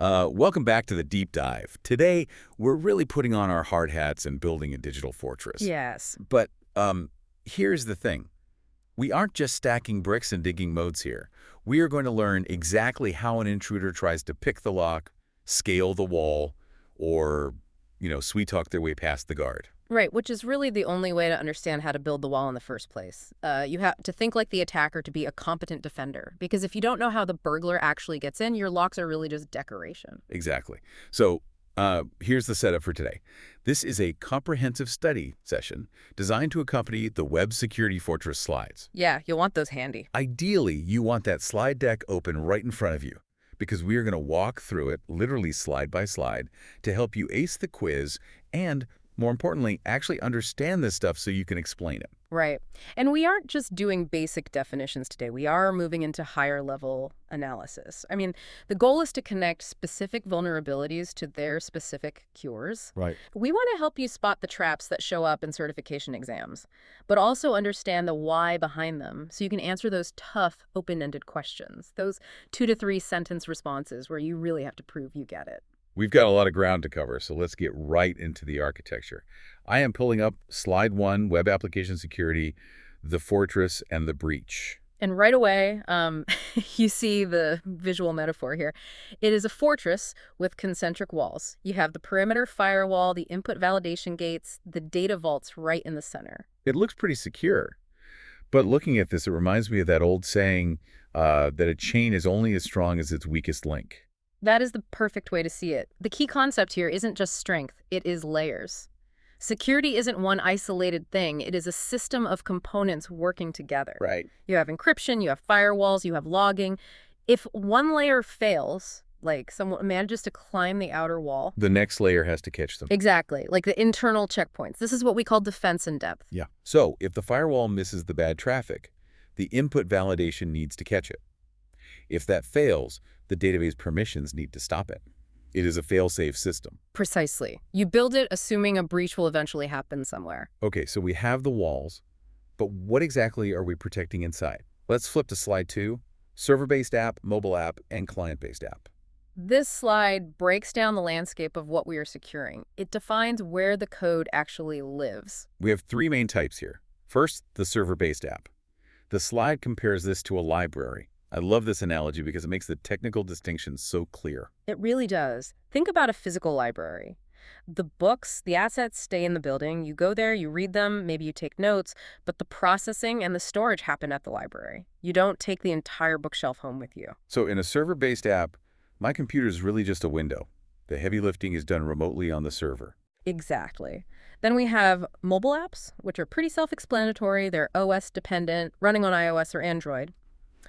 Welcome back to the deep dive. Today, we're really putting on our hard hats and building a digital fortress. Yes. But here's the thing. We aren't just stacking bricks and digging modes here. We are going to learn exactly how an intruder tries to pick the lock, scale the wall, or, sweet talk their way past the guard. Right, which is really the only way to understand how to build the wall in the first place. You have to think like the attacker to be a competent defender, because if you don't know how the burglar actually gets in, your locks are really just decoration. Exactly. So here's the setup for today. This is a comprehensive study session designed to accompany the Web Security Fortress slides. Yeah, you'll want those handy. Ideally, you want that slide deck open right in front of you, because we are going to walk through it, literally slide by slide, to help you ace the quiz and, more importantly, actually understand this stuff so you can explain it. Right. And we aren't just doing basic definitions today. We are moving into higher level analysis. I mean, the goal is to connect specific vulnerabilities to their specific cures. Right. We want to help you spot the traps that show up in certification exams, but also understand the why behind them so you can answer those tough, open-ended questions, those 2 to 3 sentence responses where you really have to prove you get it. We've got a lot of ground to cover, so let's get right into the architecture. I am pulling up Slide 1, Web Application Security, the Fortress, and the Breach. And right away, you see the visual metaphor here. It is a fortress with concentric walls. You have the perimeter firewall, the input validation gates, the data vaults right in the center. It looks pretty secure. But looking at this, it reminds me of that old saying that a chain is only as strong as its weakest link. That is the perfect way to see it. The key concept here isn't just strength, it is layers. Security isn't one isolated thing, it is a system of components working together. Right. You have encryption, you have firewalls, you have logging. If one layer fails, like someone manages to climb the outer wall. The next layer has to catch them. Exactly, like the internal checkpoints. This is what we call defense in depth. Yeah. So if the firewall misses the bad traffic, the input validation needs to catch it. If that fails, the database permissions need to stop it. It is a fail-safe system. Precisely. You build it assuming a breach will eventually happen somewhere. Okay, so we have the walls, but what exactly are we protecting inside? Let's flip to Slide 2, server-based app, mobile app, and client-based app. This slide breaks down the landscape of what we are securing. It defines where the code actually lives. We have 3 main types here. First, the server-based app. The slide compares this to a library. I love this analogy because it makes the technical distinction so clear. It really does. Think about a physical library. The books, the assets stay in the building. You go there, you read them, maybe you take notes, but the processing and the storage happen at the library. You don't take the entire bookshelf home with you. So in a server-based app, my computer is really just a window. The heavy lifting is done remotely on the server. Exactly. Then we have mobile apps, which are pretty self-explanatory. They're OS dependent, running on iOS or Android.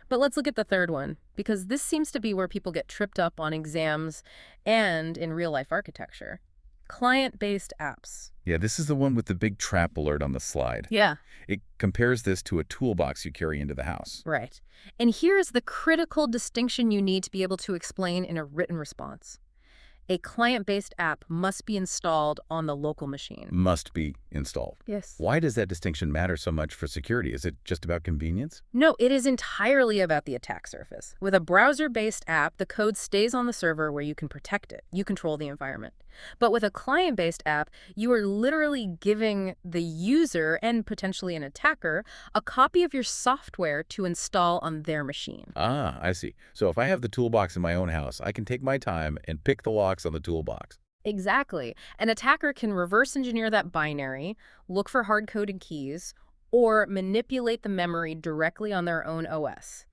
But let's look at the third one, because this seems to be where people get tripped up on exams and in real-life architecture. Client-based apps. Yeah, this is the one with the big trap alert on the slide. Yeah. It compares this to a toolbox you carry into the house. Right. And here's the critical distinction you need to be able to explain in a written response. A client-based app must be installed on the local machine. Must be installed. Yes. Why does that distinction matter so much for security? Is it just about convenience? No, it is entirely about the attack surface. With a browser-based app, the code stays on the server where you can protect it. You control the environment. But with a client-based app, you are literally giving the user, and potentially an attacker, a copy of your software to install on their machine. Ah, I see. So if I have the toolbox in my own house, I can take my time and pick the locks on the toolbox. Exactly. An attacker can reverse engineer that binary, look for hard-coded keys, or manipulate the memory directly on their own OS.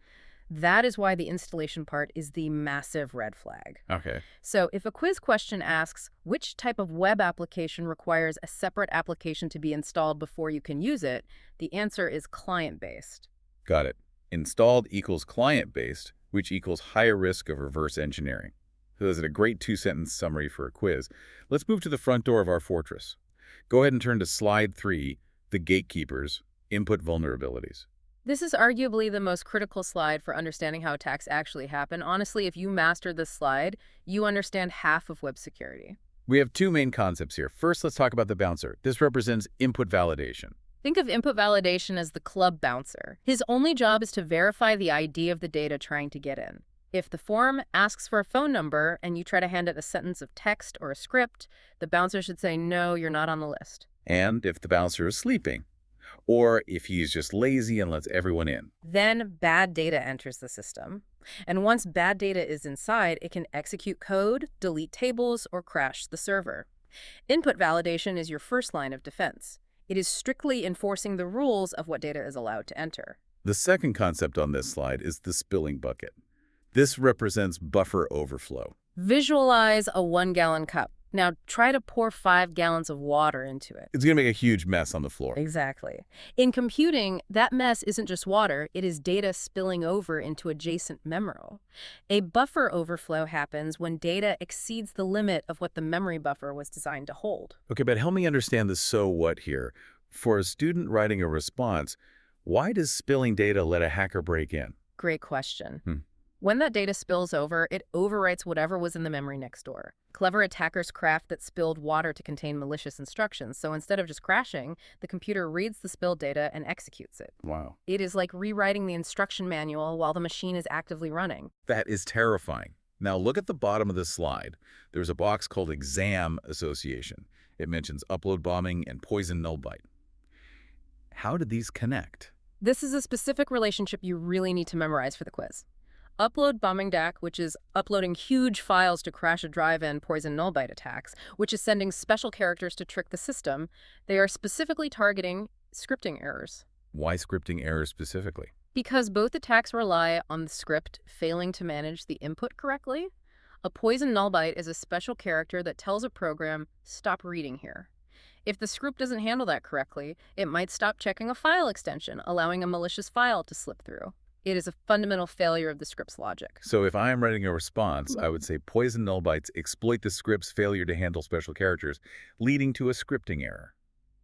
That is why the installation part is the massive red flag. Okay. So if a quiz question asks, which type of web application requires a separate application to be installed before you can use it, the answer is client-based. Got it. Installed equals client-based, which equals higher risk of reverse engineering. So that's a great 2-sentence summary for a quiz. Let's move to the front door of our fortress. Go ahead and turn to Slide 3, the gatekeepers, input vulnerabilities. This is arguably the most critical slide for understanding how attacks actually happen. Honestly, if you master this slide, you understand half of web security. We have 2 main concepts here. First, let's talk about the bouncer. This represents input validation. Think of input validation as the club bouncer. His only job is to verify the ID of the data trying to get in. If the form asks for a phone number and you try to hand it a sentence of text or a script, the bouncer should say, no, you're not on the list. And if the bouncer is sleeping, or if he's just lazy and lets everyone in. Then bad data enters the system. And once bad data is inside, it can execute code, delete tables, or crash the server. Input validation is your first line of defense. It is strictly enforcing the rules of what data is allowed to enter. The second concept on this slide is the spilling bucket. This represents buffer overflow. Visualize a 1-gallon cup. Now try to pour 5 gallons of water into it. It's going to make a huge mess on the floor. Exactly. In computing, that mess isn't just water, it is data spilling over into adjacent memory. A buffer overflow happens when data exceeds the limit of what the memory buffer was designed to hold. Okay, but help me understand the so what here. For a student writing a response, why does spilling data let a hacker break in? Great question. When that data spills over, it overwrites whatever was in the memory next door. Clever attackers craft that spilled water to contain malicious instructions, so instead of just crashing, the computer reads the spilled data and executes it. Wow. It is like rewriting the instruction manual while the machine is actively running. That is terrifying. Now look at the bottom of the slide. There's a box called Exam Association. It mentions upload bombing and poison nullbyte. How did these connect? This is a specific relationship you really need to memorize for the quiz. Upload bombing DAC, which is uploading huge files to crash a drive, and poison nullbyte attacks, which is sending special characters to trick the system. They are specifically targeting scripting errors. Why scripting errors specifically? Because both attacks rely on the script failing to manage the input correctly. A poison nullbyte is a special character that tells a program, stop reading here. If the script doesn't handle that correctly, it might stop checking a file extension, allowing a malicious file to slip through. It is a fundamental failure of the script's logic. So if I am writing a response, I would say poison nullbytes exploit the script's failure to handle special characters, leading to a scripting error.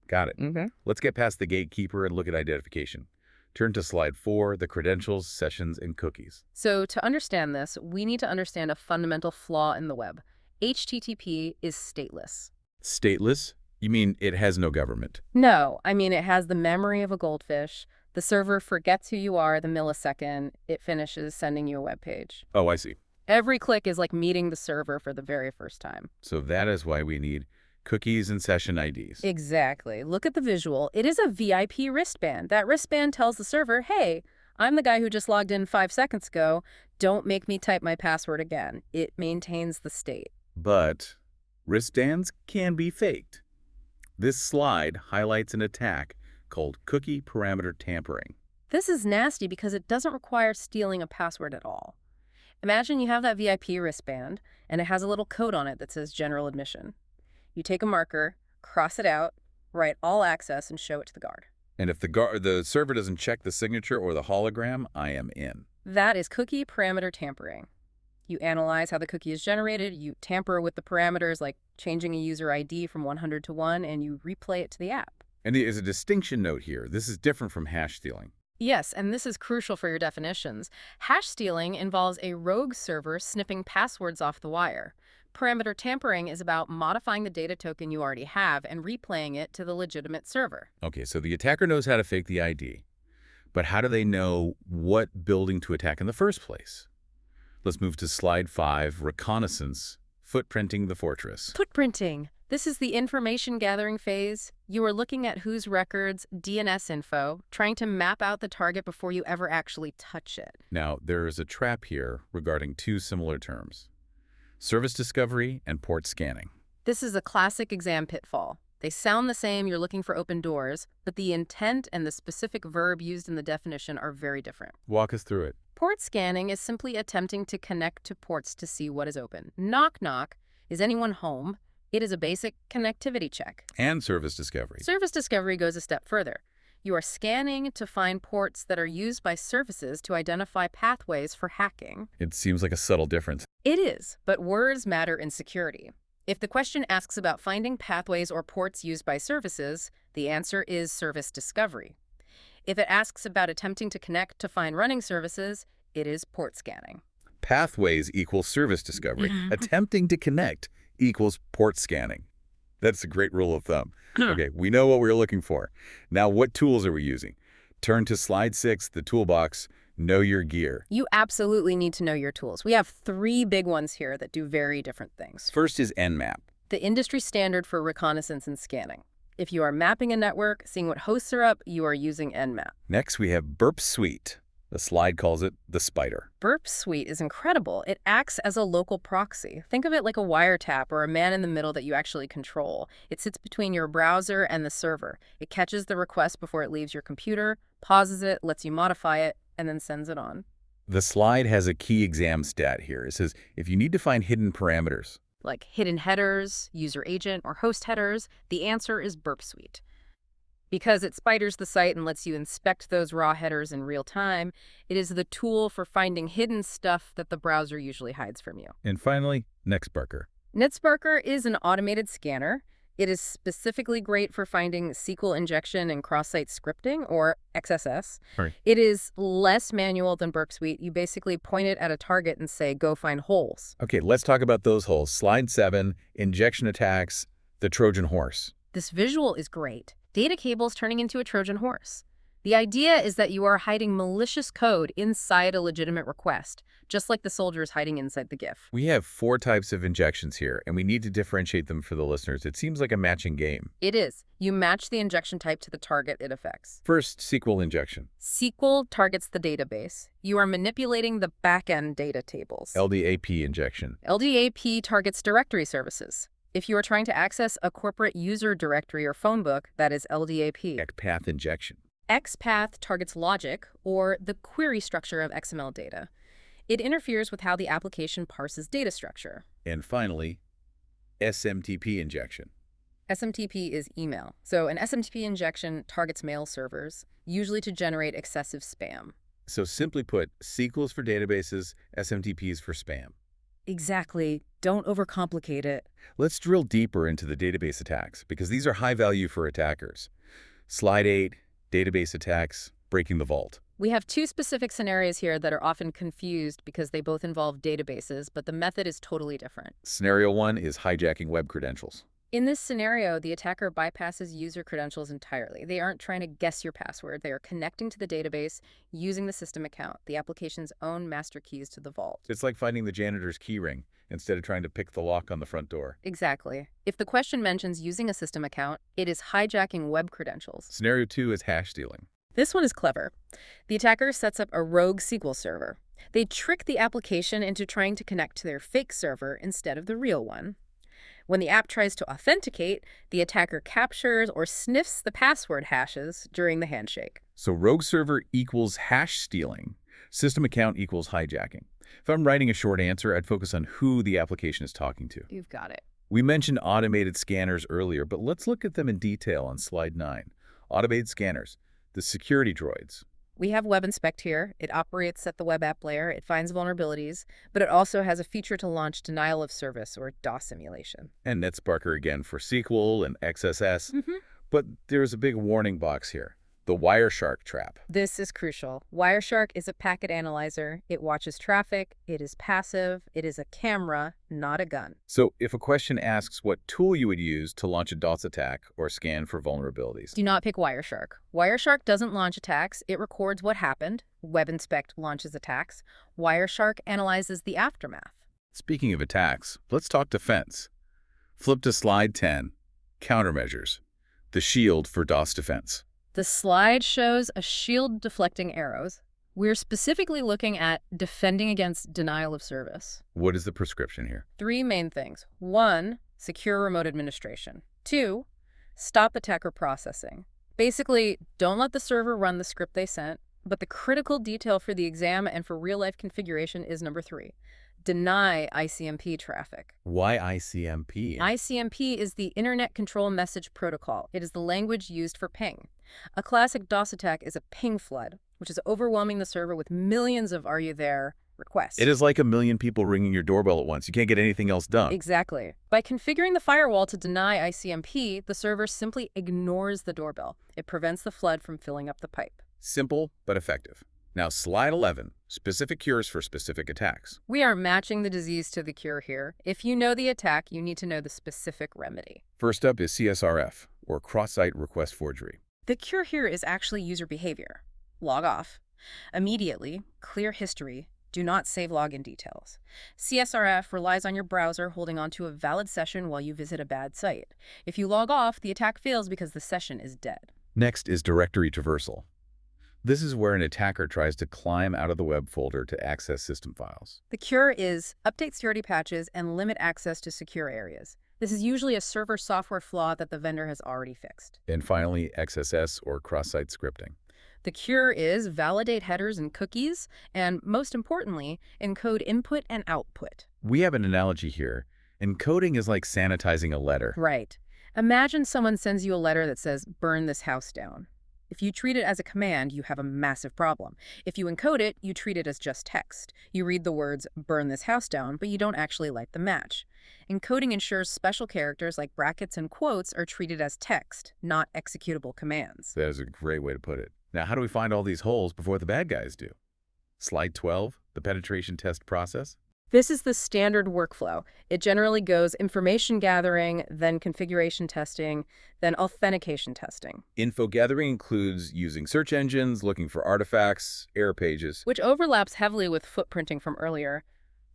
Got it. Okay. Let's get past the gatekeeper and look at identification. Turn to slide 4, the credentials, sessions, and cookies. So to understand this, we need to understand a fundamental flaw in the web. HTTP is stateless. Stateless? You mean it has no government? No, I mean it has the memory of a goldfish. The server forgets who you are the millisecond it finishes sending you a web page. Oh, I see. Every click is like meeting the server for the very first time. So that is why we need cookies and session IDs. Exactly. Look at the visual. It is a VIP wristband. That wristband tells the server, hey, I'm the guy who just logged in 5 seconds ago. Don't make me type my password again. It maintains the state. But wristbands can be faked. This slide highlights an attack called cookie parameter tampering. This is nasty because it doesn't require stealing a password at all. Imagine you have that VIP wristband, and it has a little code on it that says general admission. You take a marker, cross it out, write all access, and show it to the guard. And if the server doesn't check the signature or the hologram, I am in. That is cookie parameter tampering. You analyze how the cookie is generated, you tamper with the parameters like changing a user ID from 100 to 1, and you replay it to the app. And there is a distinction note here. This is different from hash stealing. Yes, and this is crucial for your definitions. Hash stealing involves a rogue server snipping passwords off the wire. Parameter tampering is about modifying the data token you already have and replaying it to the legitimate server. Okay, so the attacker knows how to fake the ID. But how do they know what building to attack in the first place? Let's move to slide 5, reconnaissance, footprinting the fortress. Footprinting. This is the information gathering phase. You are looking at whose records, DNS info, trying to map out the target before you ever actually touch it. Now, there is a trap here regarding 2 similar terms: service discovery and port scanning. This is a classic exam pitfall. They sound the same, you're looking for open doors, but the intent and the specific verb used in the definition are very different. Walk us through it. Port scanning is simply attempting to connect to ports to see what is open. Knock, knock. Is anyone home? It is a basic connectivity check. And service discovery. Service discovery goes a step further. You are scanning to find ports that are used by services to identify pathways for hacking. It seems like a subtle difference. It is, but words matter in security. If the question asks about finding pathways or ports used by services, the answer is service discovery. If it asks about attempting to connect to find running services, it is port scanning. Pathways equals service discovery. Attempting to connect equals port scanning. That's a great rule of thumb. Okay, we know what we're looking for. Now, what tools are we using? Turn to slide 6, the toolbox. Know your gear. You absolutely need to know your tools. We have 3 big ones here that do very different things. First is Nmap. The industry standard for reconnaissance and scanning. If you are mapping a network, seeing what hosts are up, you are using Nmap. Next, we have Burp Suite. The slide calls it the Spider. Burp Suite is incredible. It acts as a local proxy. Think of it like a wiretap or a man in the middle that you actually control. It sits between your browser and the server. It catches the request before it leaves your computer, pauses it, lets you modify it, and then sends it on. The slide has a key exam stat here. It says, if you need to find hidden parameters, Like hidden headers, user agent, or host headers, the answer is Burp Suite. Because it spiders the site and lets you inspect those raw headers in real time, it is the tool for finding hidden stuff that the browser usually hides from you. And finally, Nextbarker. Nextbarker is an automated scanner. It is specifically great for finding SQL injection and cross-site scripting, or XSS. Right. It is less manual than Burp Suite. You basically point it at a target and say, go find holes. Okay, let's talk about those holes. Slide 7, injection attacks, the Trojan horse. This visual is great. Data cables turning into a Trojan horse. The idea is that you are hiding malicious code inside a legitimate request, just like the soldiers hiding inside the GIF. We have 4 types of injections here, and we need to differentiate them for the listeners. It seems like a matching game. It is. You match the injection type to the target it affects. First, SQL injection. SQL targets the database. You are manipulating the backend data tables. LDAP injection. LDAP targets directory services. If you are trying to access a corporate user directory or phone book, that is LDAP. XPath injection. XPath targets logic, or the query structure of XML data. It interferes with how the application parses data structure. And finally, SMTP injection. SMTP is email. So an SMTP injection targets mail servers, usually to generate excessive spam. So simply put, SQL's for databases, SMTP's for spam. Exactly. Don't overcomplicate it. Let's drill deeper into the database attacks, because these are high value for attackers. Slide 8, database attacks, breaking the vault. We have 2 specific scenarios here that are often confused because they both involve databases, but the method is totally different. Scenario 1 is hijacking web credentials. In this scenario, the attacker bypasses user credentials entirely. They aren't trying to guess your password. They are connecting to the database using the system account, the application's own master keys to the vault. It's like finding the janitor's key ring instead of trying to pick the lock on the front door. Exactly. If the question mentions using a system account, it is hijacking web credentials. Scenario 2 is hash stealing. This one is clever. The attacker sets up a rogue SQL server. They trick the application into trying to connect to their fake server instead of the real one. When the app tries to authenticate, the attacker captures or sniffs the password hashes during the handshake. So rogue server equals hash stealing. System account equals hijacking. If I'm writing a short answer, I'd focus on who the application is talking to. You've got it. We mentioned automated scanners earlier, but let's look at them in detail on slide 9. Automated scanners, the security droids. We have Web Inspect here. It operates at the web app layer. It finds vulnerabilities, but it also has a feature to launch denial of service or DOS simulation. And Nextbarker again for SQL and XSS. But there's a big warning box here. The Wireshark trap. This is crucial. Wireshark is a packet analyzer. It watches traffic. It is passive. It is a camera, not a gun. So if a question asks what tool you would use to launch a DOS attack or scan for vulnerabilities, Do not pick Wireshark. Wireshark doesn't launch attacks. It records what happened. Web Inspect launches attacks. Wireshark analyzes the aftermath. speaking of attacks, let's talk defense. Flip to slide 10, countermeasures, the shield for DOS defense. The slide shows a shield deflecting arrows. We're specifically looking at defending against denial of service. What is the prescription here? 3 main things. 1, secure remote administration. 2, stop attacker processing. Basically, don't let the server run the script they sent, but the critical detail for the exam and for real-life configuration is number 3. Deny ICMP traffic. Why ICMP? ICMP is the Internet Control Message Protocol. It is the language used for ping. A classic DOS attack is a ping flood, which is overwhelming the server with millions of "are you there" requests. It is like a million people ringing your doorbell at once. You can't get anything else done. Exactly. By configuring the firewall to deny ICMP, the server simply ignores the doorbell. It prevents the flood from filling up the pipe. Simple, but effective. Now, slide 11, specific cures for specific attacks. We are matching the disease to the cure here. If you know the attack, you need to know the specific remedy. First up is CSRF, or cross-site request forgery. The cure here is actually user behavior. Log off, Immediately, clear history. Do not save login details. CSRF relies on your browser holding onto a valid session while you visit a bad site. If you log off, the attack fails because the session is dead. Next is directory traversal. This is where an attacker tries to climb out of the web folder to access system files. The cure is update security patches and limit access to secure areas. This is usually a server software flaw that the vendor has already fixed. And finally, XSS or cross-site scripting. The cure is validate headers and cookies, and most importantly, encode input and output. We have an analogy here. Encoding is like sanitizing a letter. Right. Imagine someone sends you a letter that says, burn this house down. If you treat it as a command, you have a massive problem. If you encode it, you treat it as just text. You read the words, burn this house down, but you don't actually light the match. Encoding ensures special characters like brackets and quotes are treated as text, not executable commands. That is a great way to put it. Now, how do we find all these holes before the bad guys do? Slide 12, the penetration test process. This is the standard workflow. It generally goes information gathering, then configuration testing, then authentication testing. Info gathering includes using search engines, looking for artifacts, error pages. Which overlaps heavily with footprinting from earlier.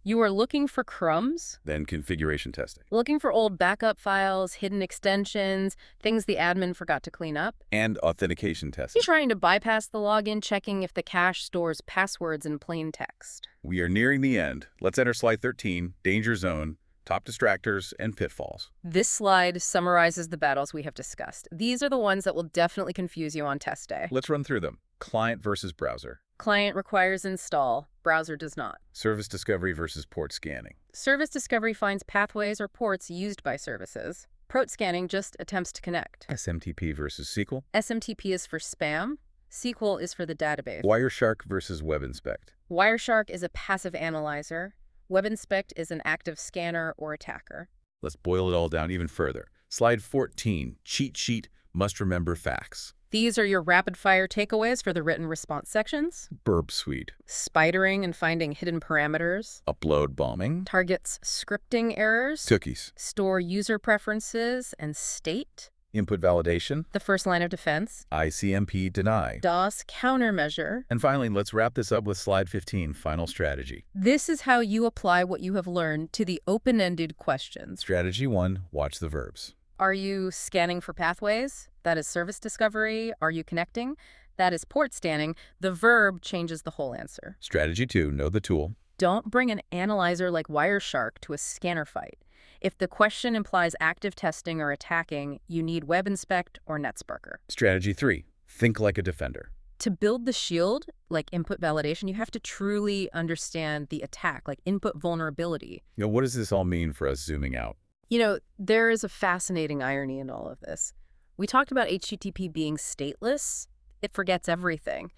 You are looking for crumbs, Then configuration testing. looking for old backup files, hidden extensions, things the admin forgot to clean up. And authentication testing. You're trying to bypass the login, checking if the cache stores passwords in plain text. We are nearing the end. Let's enter slide 13, danger zone, top distractors, and pitfalls. This slide summarizes the battles we have discussed. These are the ones that will definitely confuse you on test day. Let's run through them. Client versus browser. Client requires install, browser does not. Service discovery versus port scanning. Service discovery finds pathways or ports used by services. Port scanning just attempts to connect. SMTP versus SQL. SMTP is for spam. SQL is for the database. Wireshark versus WebInspect. Wireshark is a passive analyzer. WebInspect is an active scanner or attacker. Let's boil it all down even further. Slide 14, cheat sheet, must remember facts. These are your rapid-fire takeaways for the written response sections. Burp suite. Spidering and finding hidden parameters. Upload bombing. Targets scripting errors. Cookies. Store user preferences and state. Input validation. The first line of defense. ICMP deny. DOS countermeasure. And finally, let's wrap this up with slide 15, final strategy. This is how you apply what you have learned to the open-ended questions. Strategy 1, watch the verbs. Are you scanning for pathways? That is service discovery. Are you connecting? That is port scanning. The verb changes the whole answer. Strategy 2, know the tool. Don't bring an analyzer like Wireshark to a scanner fight. If the question implies active testing or attacking, you need WebInspect or NetSparker. Strategy 3, think like a defender. To build the shield, like input validation, you have to truly understand the attack, like input vulnerability. You know, what does this all mean for us zooming out? You know, there is a fascinating irony in all of this. We talked about HTTP being stateless. It forgets everything.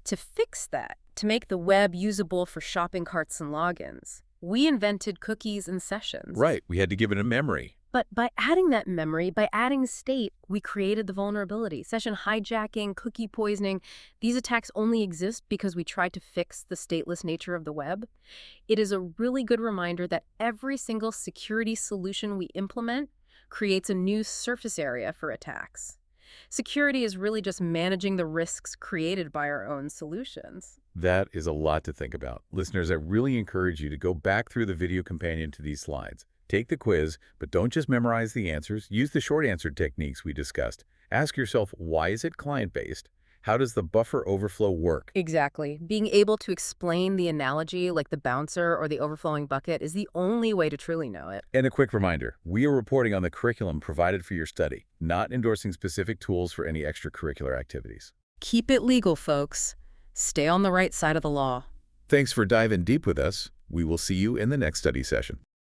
To fix that, to make the web usable for shopping carts and logins, we invented cookies and sessions. Right, we had to give it a memory. But by adding that memory, by adding state, we created the vulnerability. Session hijacking, cookie poisoning, these attacks only exist because we tried to fix the stateless nature of the web. It is a really good reminder that every single security solution we implement creates a new surface area for attacks. Security is really just managing the risks created by our own solutions. That is a lot to think about. Listeners, I really encourage you to go back through the video companion to these slides. Take the quiz, but don't just memorize the answers. Use the short answer techniques we discussed. Ask yourself, why is it client-based? How does the buffer overflow work? Exactly. Being able to explain the analogy like the bouncer or the overflowing bucket is the only way to truly know it. And a quick reminder, we are reporting on the curriculum provided for your study, not endorsing specific tools for any extracurricular activities. Keep it legal, folks. Stay on the right side of the law. Thanks for diving deep with us. We will see you in the next study session.